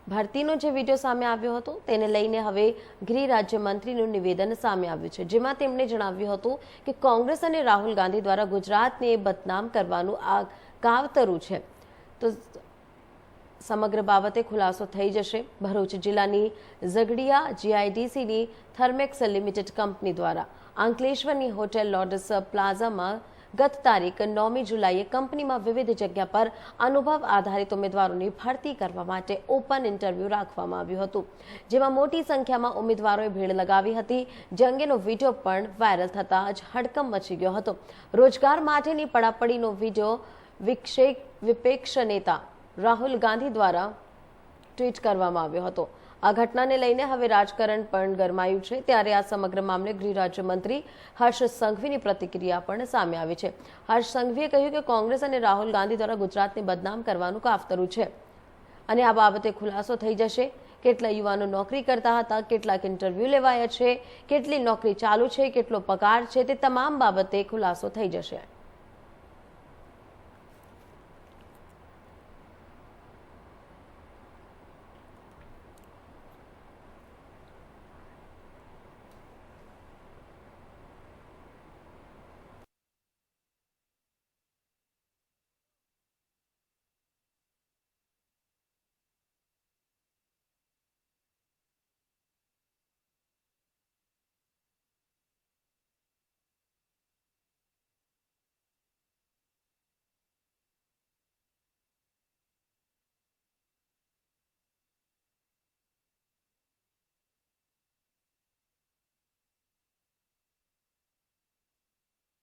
ભરતીનો જે વિડીયો સામે આવ્યો હતો તેને લઈને હવે ગૃહ રાજ્યમંત્રીનું નિવેદન સામે આવ્યું છે, જેમાં તેમણે જણાવ્યું હતું કે કોંગ્રેસ અને રાહુલ ગાંધી દ્વારા ગુજરાતને બદનામ કરવાનું આ કાવતરું છે. તો સમગ્ર બાબતે ખુલાસો થઈ જશે. ભરૂચ જિલ્લાની ઝઘડિયા જીઆઈડીસીની થર્મેક્સ લિમિટેડ કંપની દ્વારા અંકલેશ્વરની હોટેલ લોટસ પ્લાઝામાં ગત તારીખ 9મી જુલાઈએ કંપનીમાં વિવિધ જગ્યા પર અનુભવ આધારિત ઉમેદવારોની ભરતી કરવા માટે ઓપન ઇન્ટરવ્યૂ રાખવામાં આવ્યું હતું, જેમાં મોટી સંખ્યામાં ઉમેદવારોએ ભીડ લગાવી હતી. જે અંગેનો વિડીયો પણ વાયરલ થતાં જ હડકંપ મચી ગયો હતો. રોજગાર માટેની પડાપડીનો વિડીયો વિપક્ષ નેતા રાહુલ ગાંધી દ્વારા ટ્વીટ કરવામાં આવ્યો હતો. આ ઘટનાને લઈને હવે રાજકારણ પણ ગરમાયું છે. ત્યારે આ સમગ્ર મામલે ગૃહ રાજ્યમંત્રી હર્ષ સંઘવીની પ્રતિક્રિયા પણ સામે આવી છે. હર્ષ સંઘવીએ કહ્યું કે કોંગ્રેસ અને રાહુલ ગાંધી દ્વારા ગુજરાતને બદનામ કરવાનું કાવતરું છે અને આ બાબતે ખુલાસો થઈ જશે. કેટલા યુવાનો નોકરી કરતા હતા, કેટલાક ઇન્ટરવ્યૂ લેવાયા છે, કેટલી નોકરી ચાલુ છે, કેટલો પગાર છે, તે તમામ બાબતે ખુલાસો થઈ જશે.